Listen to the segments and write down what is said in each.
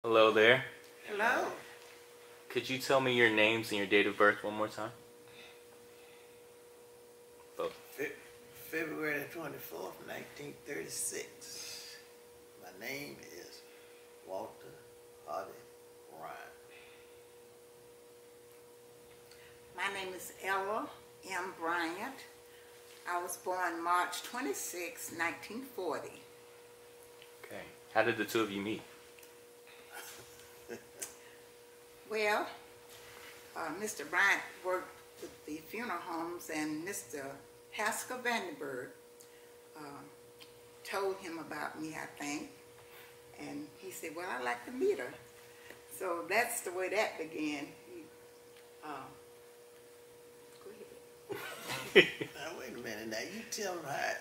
Hello there. Hello. Could you tell me your names and your date of birth one more time? Both. February 24th, 1936. My name is Walter Harvey Bryant. My name is Ella M. Bryant. I was born March 26, 1940. Okay. How did the two of you meet? Well, Mr. Bryant worked with the funeral homes, and Mr. Haskell Vandenberg told him about me, I think, and he said, well, I'd like to meet her. So that's the way that began. Go ahead. Now, wait a minute. Now, you tell him how.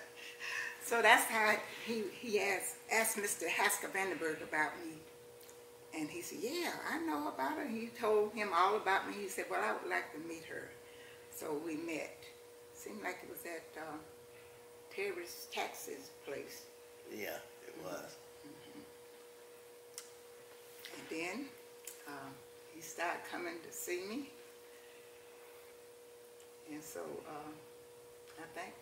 So that's how he asked Mr. Haskell Vandenberg about me. And he said, yeah, I know about her. He told him all about me. He said, well, I would like to meet her. So we met. Seemed like it was at Terry's Taxes place. Yeah, it was. And then he started coming to see me. And so I think,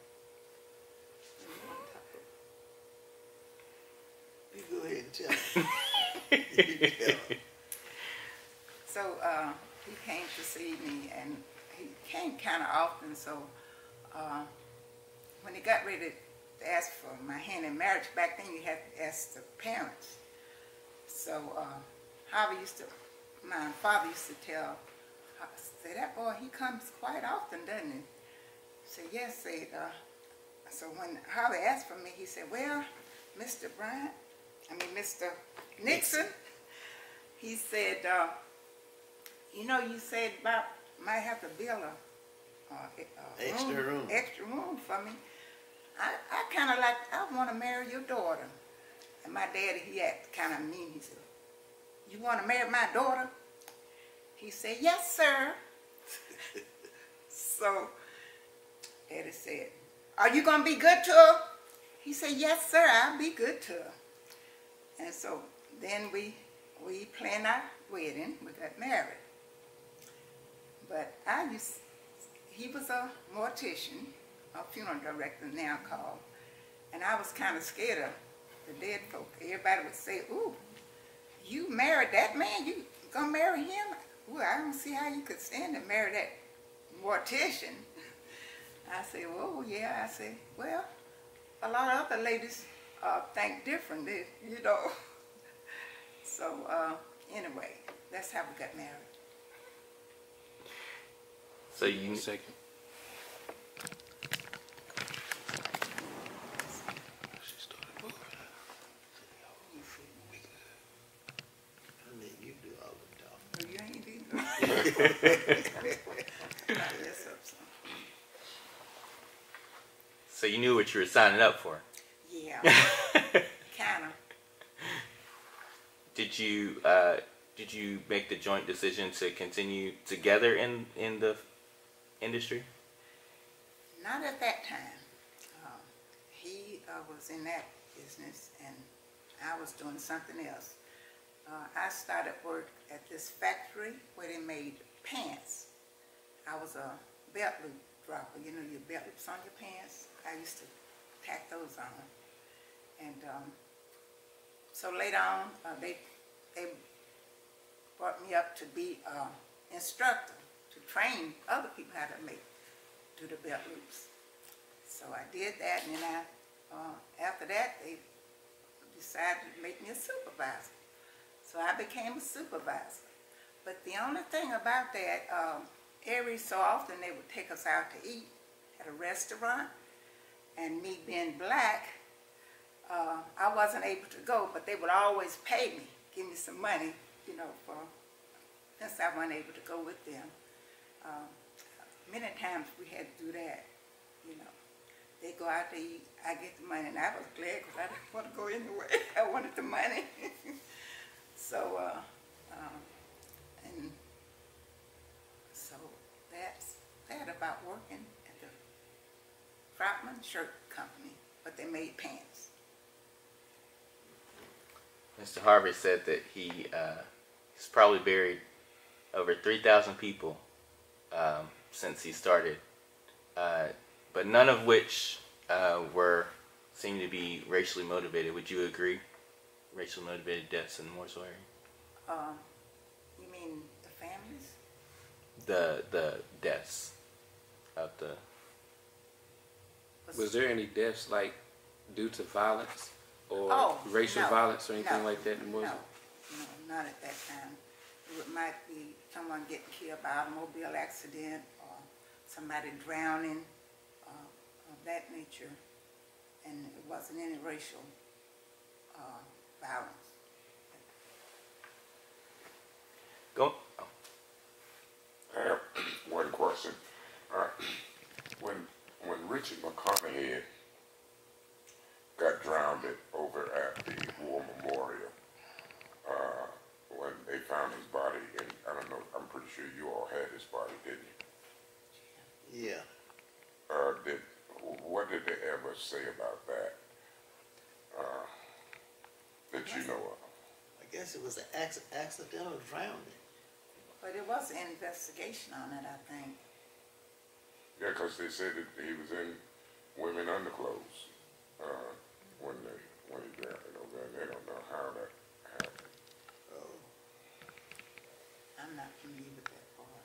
You go ahead and tell him. You tell him. So he came to see me, and he came kind of often. So when he got ready to ask for my hand in marriage, back then you had to ask the parents. So my father used to say, that boy, he comes quite often, doesn't he? I said, yes, so when Harvey asked for me, he said, well, Mr. Nixon, he said, you know, you said about might have to build a Extra room for me. I kind of like, I want to marry your daughter. And my daddy, he acted kind of mean. He said, you want to marry my daughter? He said, yes, sir. So Daddy said, are you going to be good to her? He said, yes, sir, I'll be good to her. And so then we planned our wedding. We got married. But he was a mortician, a funeral director now called, and I was kind of scared of the dead folk. Everybody would say, ooh, you married that man? You gonna marry him? Well, I don't see how you could stand to marry that mortician. I said, well, yeah. I said, well, a lot of other ladies think differently, you know. So anyway, that's how we got married. So you... Second. I mean, you do all the talking. You ain't either. So you knew what you were signing up for? Yeah, kind of. Did you make the joint decision to continue together in the industry? Not at that time. He was in that business, and I was doing something else. I started work at this factory where they made pants. I was a belt loop dropper. You know, your belt loops on your pants. I used to tack those on. And so later on, they brought me up to be an instructor, to train other people how to do the belt loops. So I did that, and then after that, they decided to make me a supervisor. So I became a supervisor. But the only thing about that, every so often they would take us out to eat at a restaurant, and me being black, I wasn't able to go, but they would always pay me, give me some money, you know, since I wasn't able to go with them. Many times we had to do that, you know. They go out to eat, I get the money, and I was glad because I didn't want to go anywhere. I wanted the money. So, and so that's that about working at the Troutman Shirt Company, but they made pants. Mr. Harvey said that he's probably buried over 3,000 people since he started, but none of which seem to be racially motivated. Would you agree? Racially motivated deaths in the Mooresville area? You mean the families? The deaths of the. Was there any deaths like due to violence or racial no, violence or anything no, like that in Mooresville? No, not at that time. It might be someone getting killed by automobile accident or somebody drowning of that nature, and it wasn't any racial violence. Go. I have one question. When Richard McConaughey got drowned over at the War Memorial, when they found his body, and I don't know, I'm pretty sure you all had his body, didn't you? Yeah. What did they ever say about that? That you know of? I guess it was an accidental drowning. But it was an investigation on it, I think. Yeah, because they said that he was in women underclothes when he drowned over there. They don't know how that happened. Oh, I'm not familiar with that part.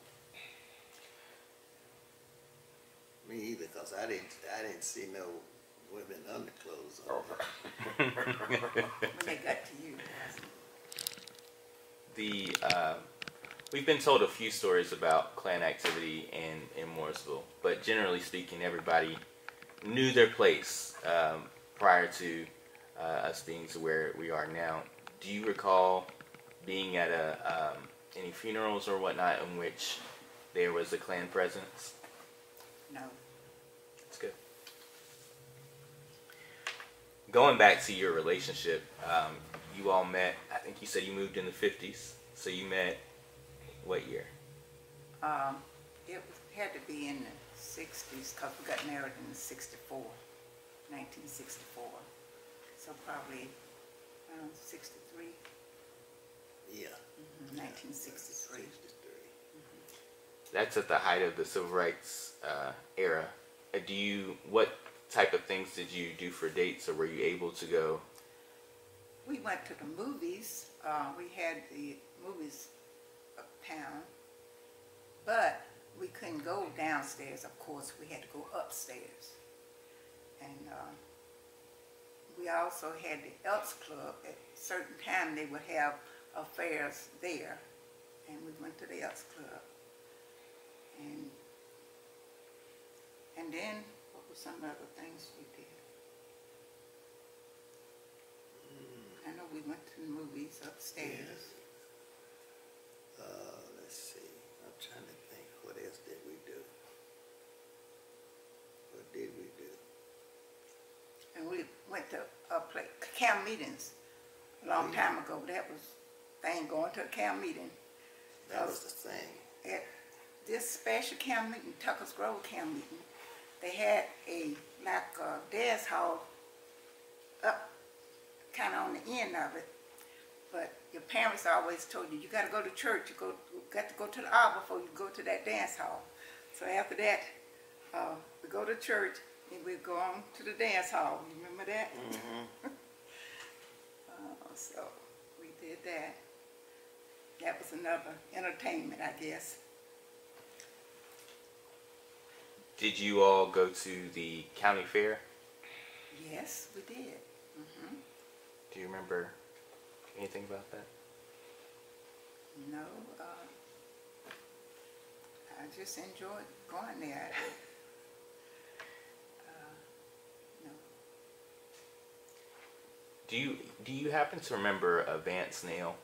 me either, because I didn't see no women underclothes on. Oh, When they got to you. We've been told a few stories about Klan activity in Mooresville, but generally speaking, everybody knew their place prior to us being to where we are now. Do you recall being at any funerals or whatnot in which there was a Klan presence? No. That's good. Going back to your relationship, you all met, I think you said you moved in the 50s, so you met what year? It had to be in the 60s, because we got married in 1964. So probably around 63. Yeah. 1963. 63. That's at the height of the civil rights era. What type of things did you do for dates, or were you able to go? We went to the movies. We had the movies uptown, but we couldn't go downstairs. Of course, we had to go upstairs. And we also had the Elks Club. At a certain time, they would have affairs there, and we went to the Elks Club. And then, what were some other things we did? I know we went to the movies upstairs. Let's see. I'm trying to think. What else did we do? What did we do? And we went to camp meetings a long time ago. That was thing, going to a camp meeting. That was the thing. At this special camp meeting, Tucker's Grove camp meeting, they had a dance hall up kind of on the end of it. But your parents always told you, you got to go to church. You got to go to the aisle before you go to that dance hall. So after that, we go to church and we go on to the dance hall. You remember that? Mm-hmm. So we did that. That was another entertainment, I guess. Did you all go to the county fair? Yes, we did. Mm-hmm. Do you remember anything about that? No, I just enjoyed going there. No. Do you happen to remember Vance Nail?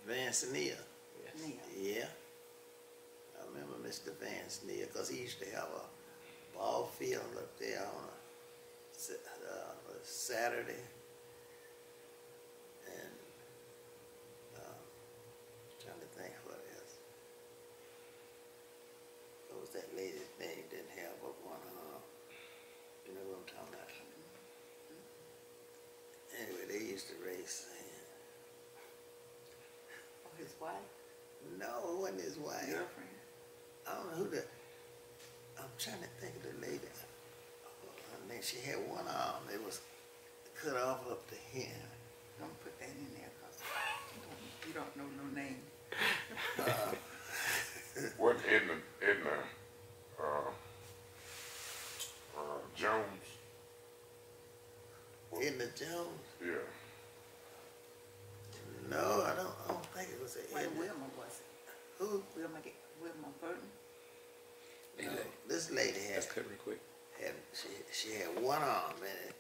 Vance Neal. Yes. Neal. Yeah. I remember Mr. Vance Neal, because he used to have a ball field up there on a Saturday. And trying to think what else. What was that lady's name? Didn't have but one arm. You know what I'm talking about? Anyway, they used to race. And wife? No, it wasn't his wife. Girlfriend? I don't know who the. I'm trying to think of the lady. Her name, she had one arm. It was cut off up to here. Don't put that in there because you don't know no name. What Edna Jones? Edna Jones? Yeah. No, I don't think it was What Edna. Wilma was it? Who? Wilma Burton? No, this lady had. Let's cut real quick. She had one arm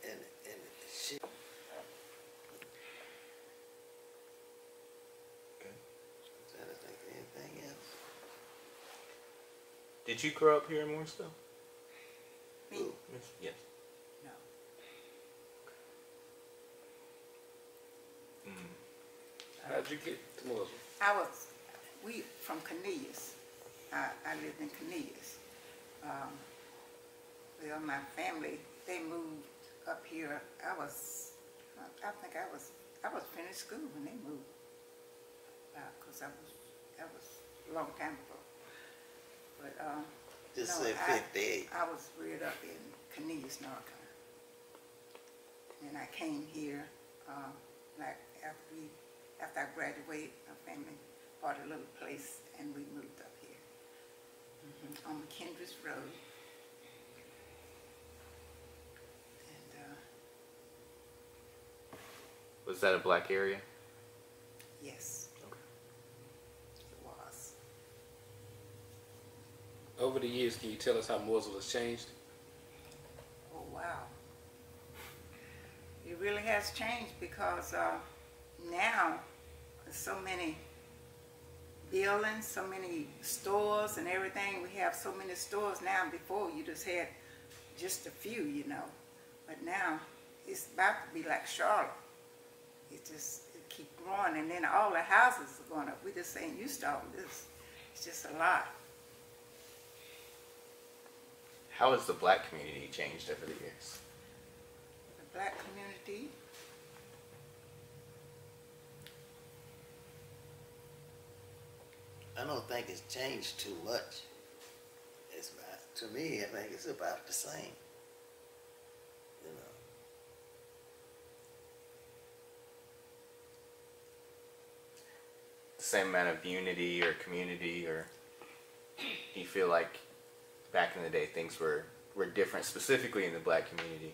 and she. I'm trying to think of anything else. Did you grow up here in Mooresville? Me? Who? Yes. No. How'd you get to Mooresville? We from Cornelius. I lived in Cornelius. Well, my family, they moved up here. I think I was finished school when they moved. Cause that was a long time ago. But, Just no, say 58. I was reared up in Cornelius, North Carolina. And I came here, like after I graduated, my family bought a little place and we moved up here. On McKendris Road. And, Was that a black area? yes, Okay. it was. Over the years, can you tell us how Mooresville has changed? Oh, wow. It really has changed because now there's so many buildings, so many stores and everything. We have so many stores now. Before you just had just a few, you know. But now it's about to be like Charlotte. It keep growing, and then all the houses are going up. We just ain't used to all this. It's just a lot. How has the black community changed over the years? The black community, I don't think it's changed too much. It's about, to me, I think it's about the same. You know. The same amount of unity or community, or do you feel like back in the day things were different, specifically in the black community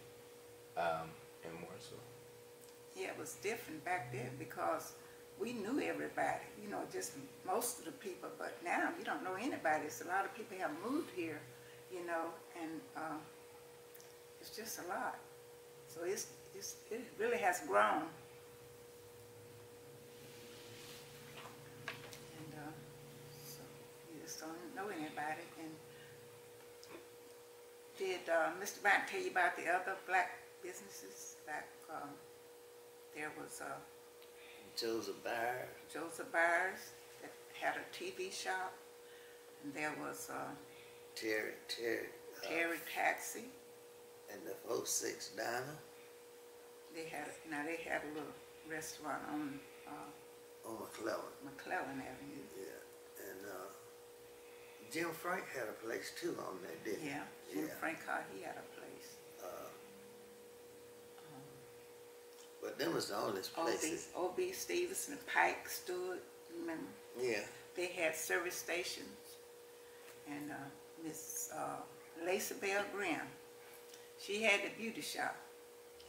in Mooresville? yeah, it was different back then because we knew everybody, you know, just most of the people, but now you don't know anybody. It's a lot of people have moved here, you know, and it's just a lot. So it really has grown. And so you just don't know anybody. And did Mr. Bryant tell you about the other black businesses? Like there was Joseph Byers that had a TV shop, and there was Terry Taxi. and the 46 Diner They had a little restaurant on McClellan Avenue. Yeah, and Jim Frank had a place too on there, didn't he? Yeah, Jim Frank, he had a place. But them was the only places. O.B. Stevenson and Pike stood, remember? Yeah. They had service stations. And Miss Lacey Bell Graham, she had the beauty shop.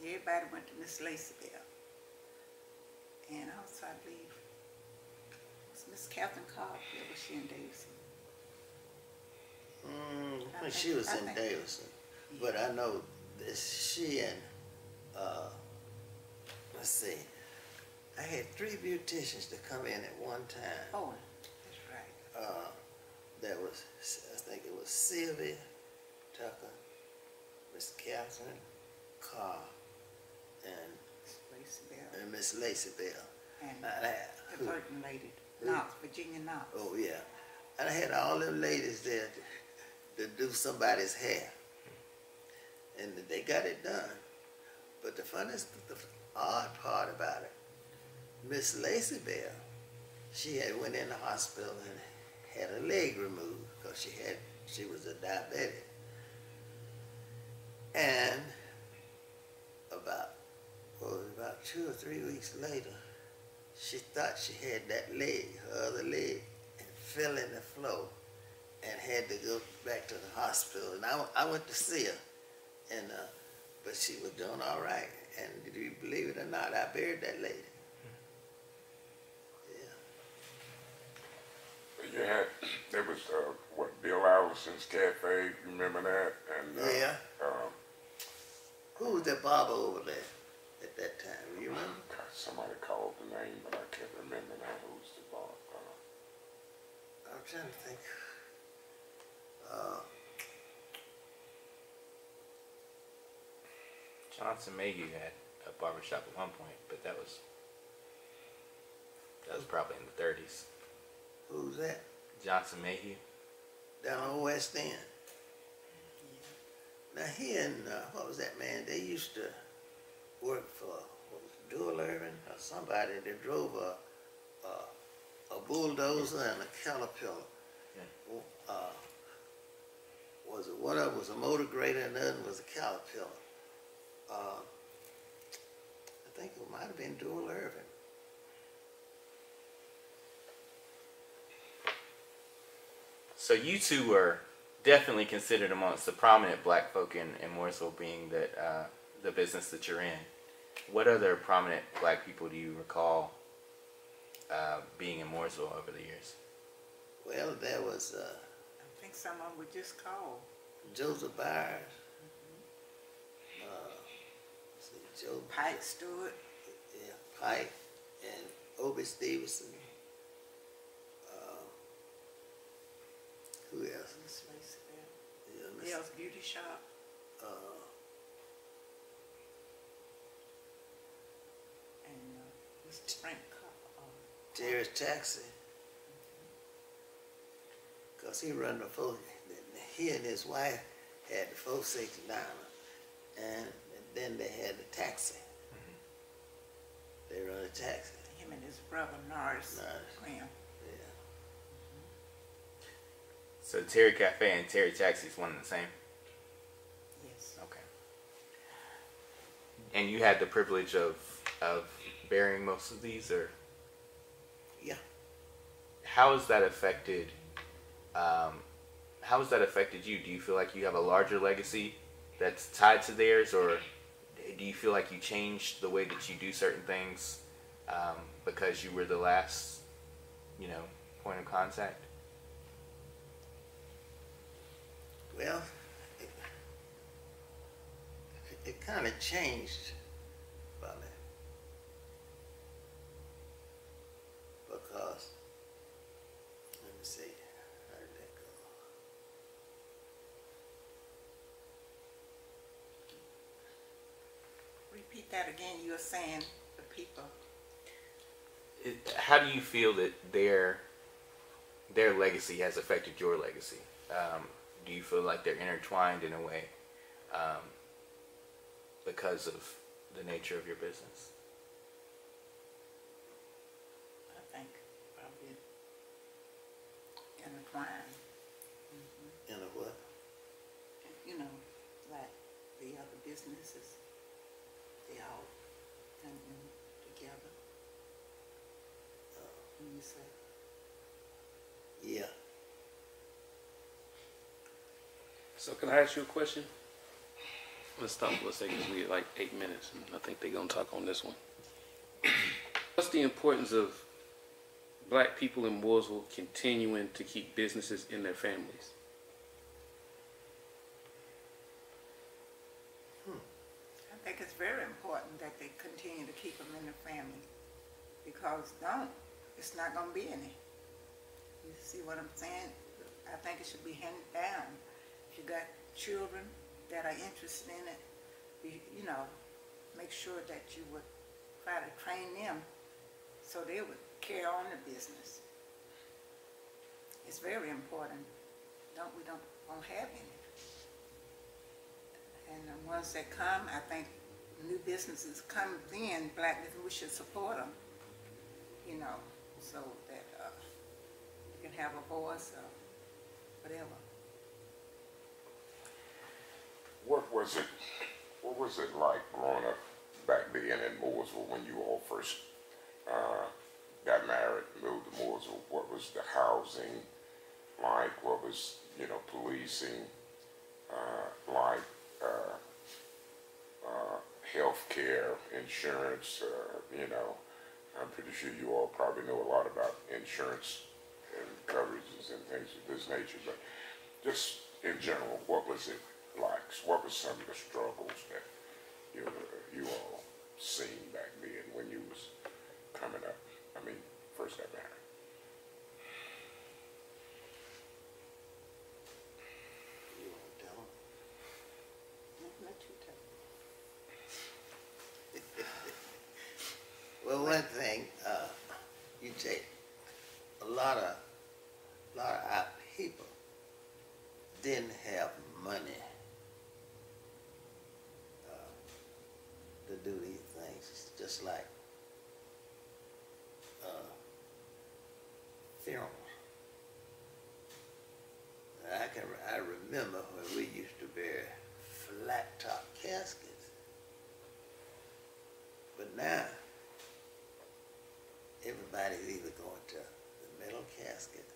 Everybody went to Miss Lacey Bell. And also, I believe, it was Miss Catherine Cobb, was she in Davidson? I think she was in Davidson. But I know that she and, let's see, I had 3 beauticians to come in at one time. Oh, that's right. There was, I think it was Sylvia Tucker, Miss Catherine Carr, and Lacey Bell. and Miss Lacey Bell. And who- the Burton lady, Knox, Virginia Knox. Oh yeah, and I had all them ladies there to do somebody's hair, and they got it done. But the funniest, the odd part about it, Miss Lacey Bell, she had went in the hospital and had a leg removed because she was a diabetic. And about 2 or 3 weeks later, she thought she had that leg, her other leg, and fell in the floor and had to go back to the hospital. And I went to see her, and but she was doing all right. And did you believe it or not, I buried that lady. Yeah. There was, Bill Allison's Cafe, you remember that? And, Yeah. Who was that barber over there at that time? You remember? God, somebody called the name, but I can't remember now who's the barber. I'm trying to think. Johnson Mayhew had a barbershop at one point, but that was probably in the 30s. Who's that? Johnson Mayhew. Down on West End. Now he and what was that man? They used to work for Dual Irving or somebody that drove a bulldozer and a caterpillar. Yeah. One of them was a motor grader and the other was a caterpillar. I think it might have been Dual Irving. So you two were definitely considered amongst the prominent black folk in Mooresville, being that the business that you're in. What other prominent black people do you recall being in Mooresville over the years? Well, there was I think someone would just call. Joseph Byers. Joe Pike Stewart. Yeah, Pike and Obie Stevenson. Who else? Miss Lacey Bell. Yeah, Bell's Beauty Shop. And Mr. Frank Jerry's Taxi. Because he run the folk. He and his wife had the 469, and then they had the taxi. They run a taxi. Him and his brother Norris Graham. Yeah. So Terry Cafe and Terry Taxi is one and the same? Yes. Okay. And you had the privilege of bearing most of these, or? Yeah. How has that affected you? Do you feel like you have a larger legacy that's tied to theirs, or do you feel like you changed the way that you do certain things because you were the last, point of contact? Well, it kind of changed about it. Because, let me see, how did that go? Repeat that again. You were saying the people. How do you feel that their legacy has affected your legacy? Do you feel like they're intertwined in a way because of the nature of your business? I think probably intertwined. In a what? Like the other businesses, they all come in together. When you say, Yeah. So can I ask you a question? Let's stop for a second because we have like 8 minutes, and I think they're gonna talk on this one. What's the importance of black people in Mooresville continuing to keep businesses in their families? I think it's very important that they continue to keep them in the family, because it's not going to be any. You see what I'm saying? I think it should be handed down. If you got children that are interested in it, make sure that you would try to train them so they would carry on the business. It's very important. We don't have any. And the ones that come, I think new businesses come in, black business, we should support them, so that have a voice or whatever. What was it like growing up back then in Mooresville when you all first got married, moved to Mooresville? What was the housing like? What was, policing like? Health care, insurance, I'm pretty sure you all probably know a lot about insurance and coverages and things of this nature, but just in general, what was it like? What were some of the struggles that you all seen back then when you was coming up? I mean, first got married. You want to tell them? Let you tell. Well, one thing, you take a lot of our people didn't have money to do these things. It's just like funerals. I remember when we used to bury flat top caskets, but now everybody's either going to the metal casket,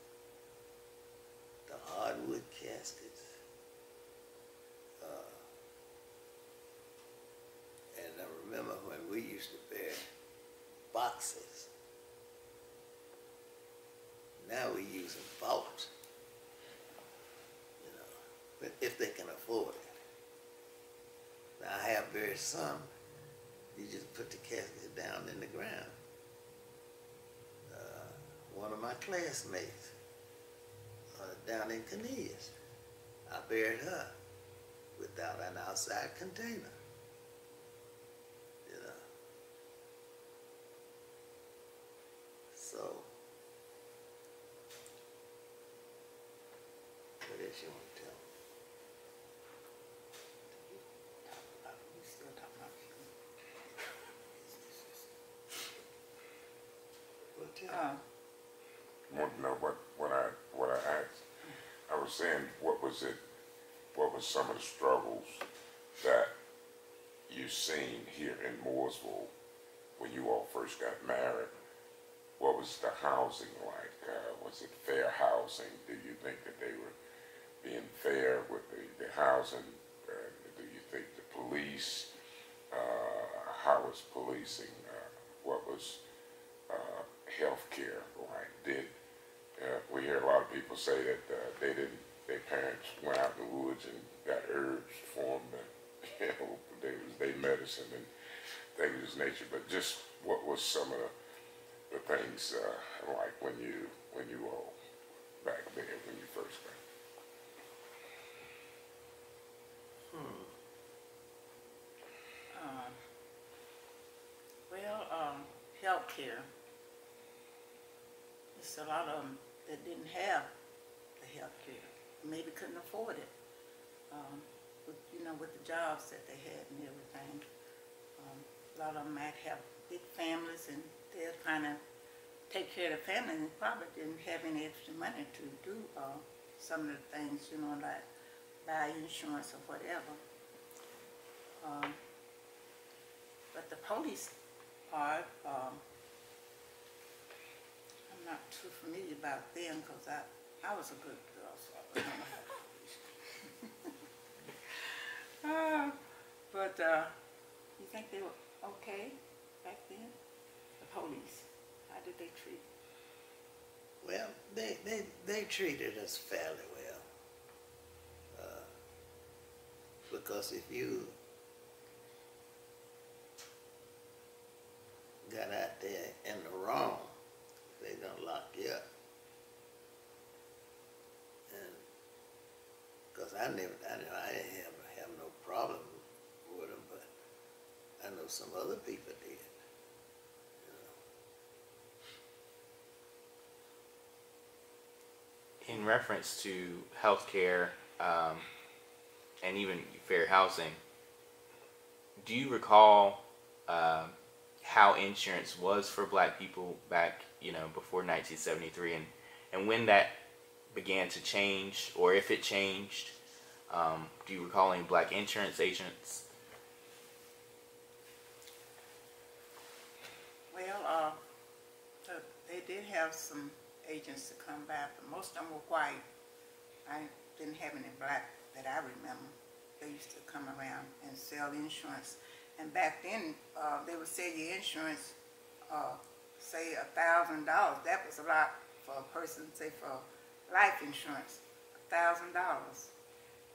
the hardwood caskets, and I remember when we used to bury boxes. Now we're using vaults, but if they can afford it. Now I have buried some, you just put the casket down in the ground. One of my classmates down in Cornelius, I buried her without an outside container. So, what else you want to tell me? We still talking about Well, tell me. Want to know what I asked? I was saying, what was some of the struggles that you seen here in Mooresville when you all first got married? What was the housing like? Was it fair housing? Do you think that they were being fair with the housing? Do you think the police, how was policing? What was health care like? We hear a lot of people say that their parents went out in the woods and got herbs for them, and they medicine and things of this nature. But just what was some of the things like when you all back there when you first got? Health care. There's a lot of them that didn't have the health care, maybe couldn't afford it, with the jobs that they had and everything. A lot of them might have big families and they're trying to take care of the family and probably didn't have any extra money to do some of the things, like buy insurance or whatever. But the police part, I'm not too familiar about them because I was a good girl, so I don't know how to but you think they were okay back then? The police, how did they treat? Well, they treated us fairly well. Because if you got out there in the wrong, they gonna lock you up. And because I didn't have no problem with them, but I know some other people did. In reference to healthcare and even fair housing, do you recall how insurance was for black people back, before 1973, and when that began to change, or if it changed. Do you recall any black insurance agents? Well, they did have some agents to come by, but most of them were white. I didn't have any black that I remember. They used to come around and sell insurance. And back then, they would sell your insurance, say $1,000. That was a lot for a person, say for life insurance, $1,000.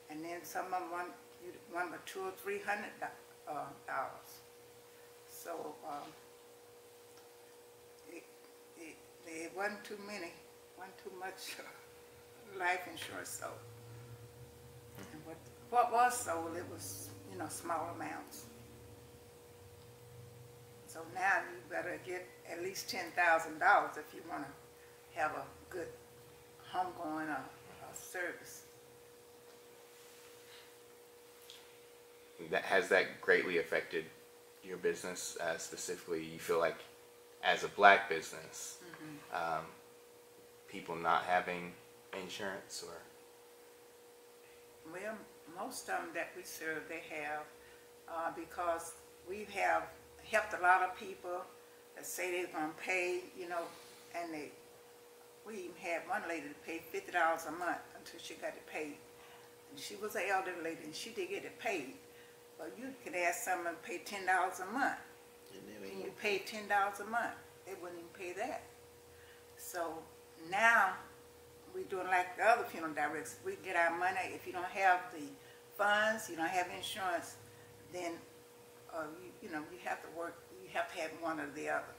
And then some of them one for $200 or $300. So it wasn't too much life insurance sold. And what was sold, it was, small amounts. So now you better get at least $10,000 if you want to have a good homegoing service. Has that greatly affected your business? Specifically, you feel like as a black business, people not having insurance, or? Well, most of them that we serve, they have, because we have helped a lot of people that say they're going to pay, and we even had one lady that paid $50 a month until she got it paid. And she was an elderly lady, and she did get it paid. But you could ask someone to pay $10 a month. And you pay $10 a month. They wouldn't even pay that. So now we're doing like the other funeral directors. We get our money. If you don't have the funds, you don't have insurance, then you have to work. You have to have one or the other.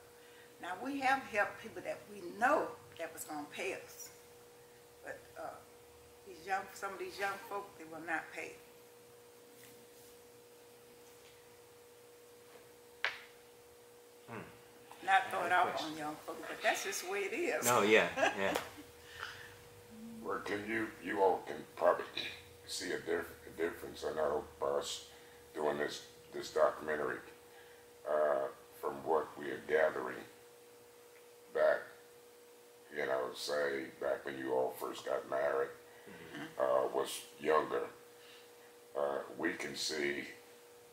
Now we have helped people that we know that was going to pay us, but some of these young folk, they will not pay. Not throw it off on young folk, but that's just the way it is. No, yeah. Well, you all can probably see a difference, I know, by us doing this documentary, from what we are gathering back, say back when you all first got married, was younger. We can see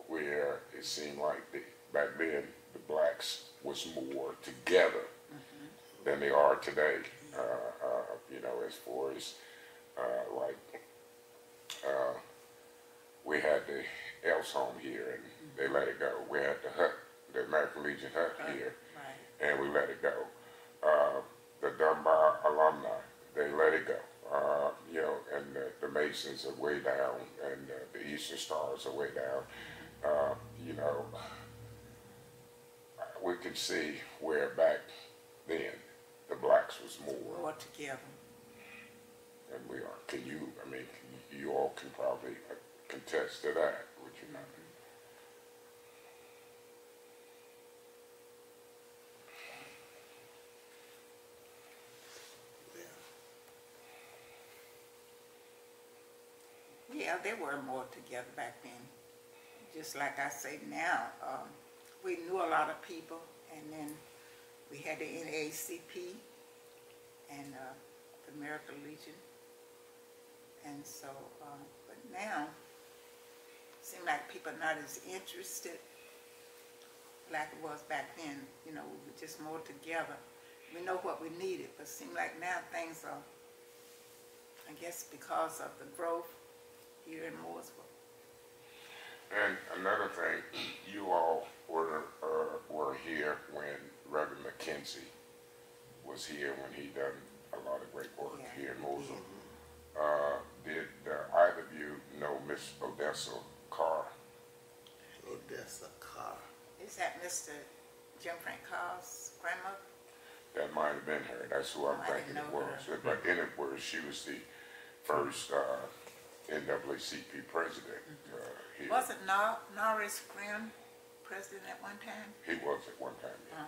where it seemed like back then the blacks was more together than they are today. As far as we had the Elks home here and they let it go. We had the hut, the American Legion hut here, and we let it go. The Dunbar alumni, they let it go. And the Masons are way down, and the Eastern Stars are way down. We can see where back then the blacks was more together. And we are. You all can probably contest to that, would you not? Yeah, they were more together back then. Just like I say now, we knew a lot of people, and then we had the NAACP and the American Legion. And so, but now, it seems like people are not as interested like it was back then. We were just more together. We know what we needed, but it seems like now things are, I guess because of the growth here in Mooresville. And another thing, you all were here when Reverend McKenzie was here, when he done a lot of great work here in Mooresville. Did either of you know Miss Odessa Carr? Odessa Carr. Is that Mr. Jim Frank Carr's grandmother? That might have been her. That's who I'm thinking it was. But in it was, she was the first NAACP president here. Wasn't Norris Grimm president at one time? He was at one time, yeah.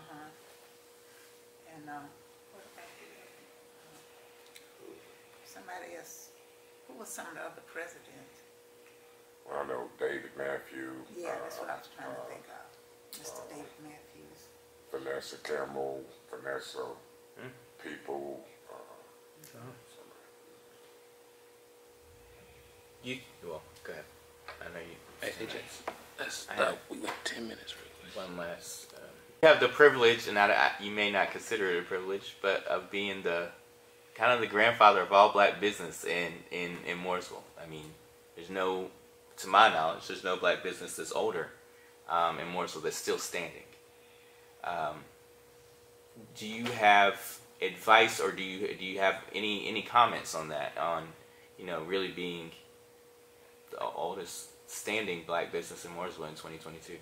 And what about somebody else? Who was some of the other presidents? Well, I know David Matthews. Yeah, that's what I was trying to think of. Mr. David Matthews. Vanessa Campbell, Vanessa People, Well, go ahead. I know you. Hey, AJ, let's I have- we went 10 minutes real quick. One last. You have the privilege, and you may not consider it a privilege, but of being the kind of the grandfather of all black business in Mooresville. I mean, there's no, to my knowledge, there's no black business that's older in Mooresville that's still standing. Do you have advice, or do you have any comments on that? On, really being the oldest standing black business in Mooresville in 2022.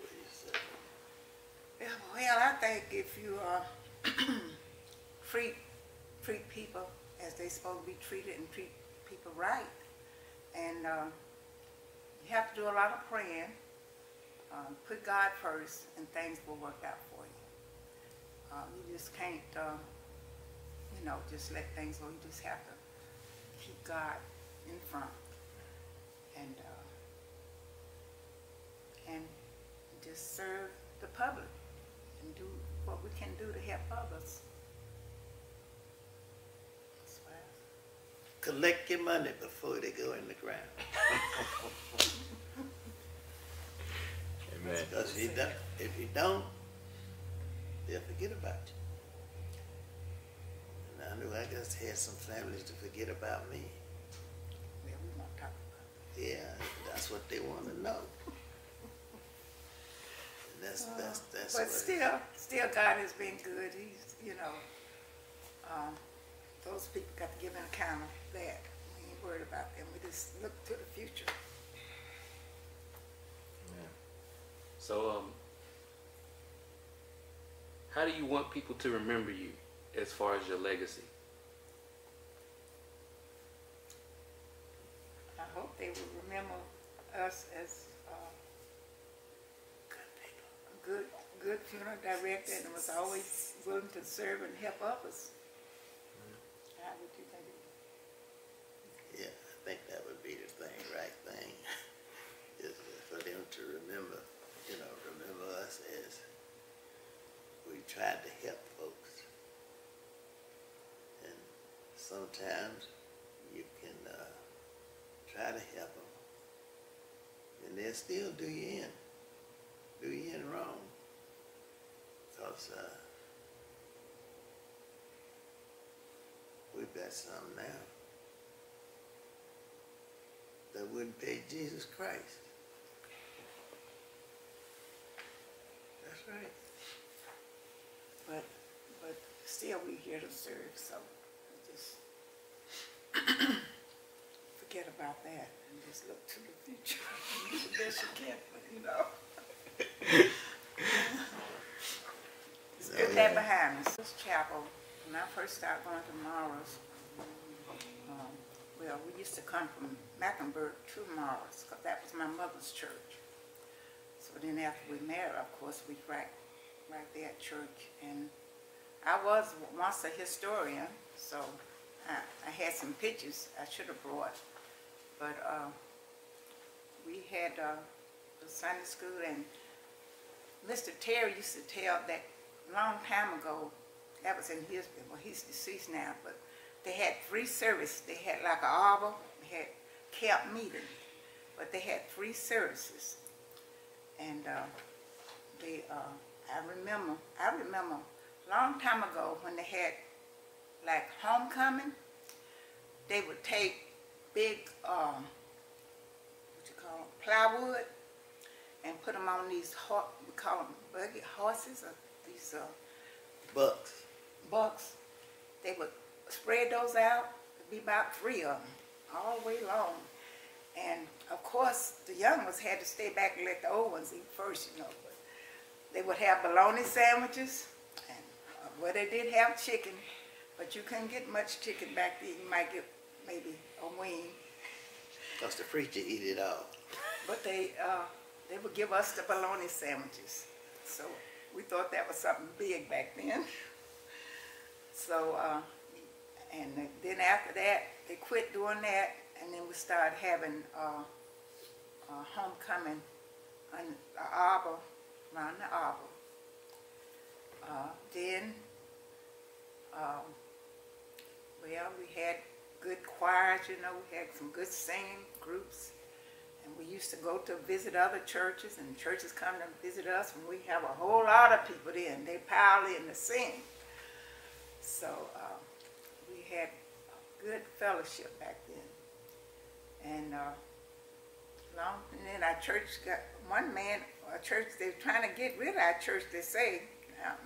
What do you say? Well, I think if you treat people as they're supposed to be treated and treat people right, and you have to do a lot of praying, put God first, and things will work out for you. You just can't, just let things go. You just have to keep God in front, and just serve the public and do what we can do to help others. That's why. Collect your money before they go in the ground. Amen. Because if you don't, they'll forget about you. And I knew I just had some families to forget about me. Yeah, we won't talk about it. Yeah, that's what they want to know. And that's But what still God has been good. He's, those people got to give an account of that. We ain't worried about them. We just look to the future. So, how do you want people to remember you as far as your legacy? I hope they will remember us as good funeral director, and was always willing to serve and help others. How would you think? Yeah, I think that would be the right thing, is for them to remember us as we tried to help folks. And sometimes you can try to help them, and they'll still do you in wrong, because we've got something now that wouldn't pay Jesus Christ. That's right. But still, we here to serve. So just forget about that and just look to the future. Do the best you can, Just put that behind us. This chapel, when I first started going to Morris, well, we used to come from Mecklenburg to Morris, because that was my mother's church. So then after we married, of course, we right there at church. And I was once a historian, so I had some pictures I should have brought. But we had the Sunday school, and Mr. Terry used to tell that long time ago, that was in his, well, he's deceased now, but they had 3 services. They had like an arbor, they had camp meeting, but they had 3 services. And I remember a long time ago when they had like homecoming, they would take big, plywood, and put them on these, we call them buggy horses, or these bucks. They would spread those out. It'd be about 3 of them, all the way long. And of course, the young ones had to stay back and let the old ones eat first, But they would have bologna sandwiches, and well, they did have chicken, but you couldn't get much chicken back then. You might get maybe a wing. Because the preacher eat it all. But they would give us the bologna sandwiches. So we thought that was something big back then. So, and then after that, they quit doing that, and then we started having homecoming on the arbor, around the arbor. Then, well, yeah, we had good choirs, you know, we had some good singing groups. And we used to go to visit other churches, and churches come to visit us, and we have a whole lot of people then. They pile in to sing. So we had good fellowship back then. And then our church got one man, a church, they were trying to get rid of our church, they say.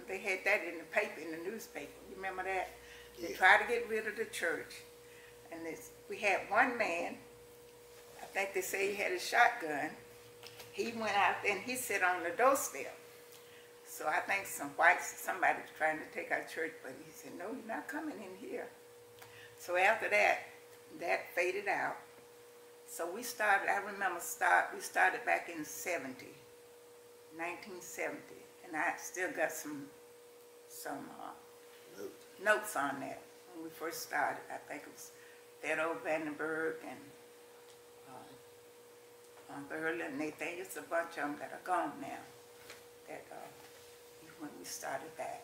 They had that in the paper, in the newspaper. You remember that? They tried to get rid of the church. And we had one man, I think they say he had a shotgun. He went out there and he sat on the doorstep. So I think somebody was trying to take our church, but he said, no, you're not coming in here. So after that, that faded out. So we started, I remember we started back in 1970. And I still got some notes on that when we first started. I think it was Theodore Vandenberg and Burley and Nathan. It's a bunch of them that are gone now. That when we started back.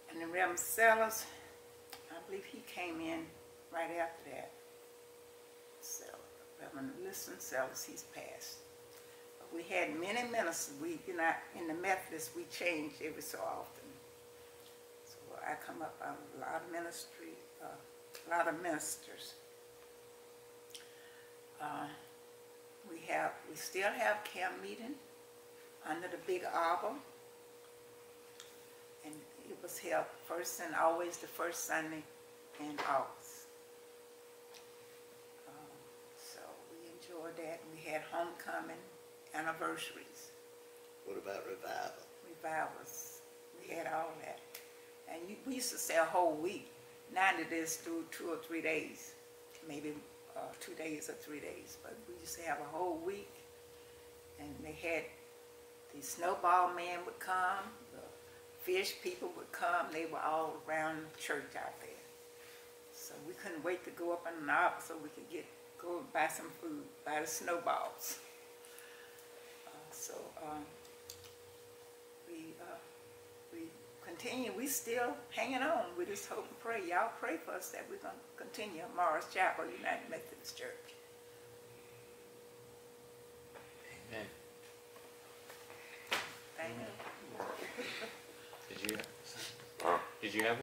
And then Reverend Sellers, I believe he came in right after that. Reverend Listen Sellers, he's passed. We had many ministers. In the Methodists, we changed every so often. So I come up on a lot of ministry, a lot of ministers. We still have camp meeting under the big arbor, and it was held always the first Sunday in August. So we enjoyed that. We had homecoming. Anniversaries. What about revival? Revivals. We had all that. And we used to stay a whole week. Now it is through 2 or 3 days. Maybe 2 days or 3 days. But we used to have a whole week. And they had, the snowball man would come, the fish people would come. They were all around the church out there. So we couldn't wait to go up in the arbor so we could go buy some food, buy the snowballs. So we continue. We still hanging on. We just hope and pray. Y'all pray for us that we're going to continue at Morris Chapel United Methodist Church. Amen. Thank you. Did you have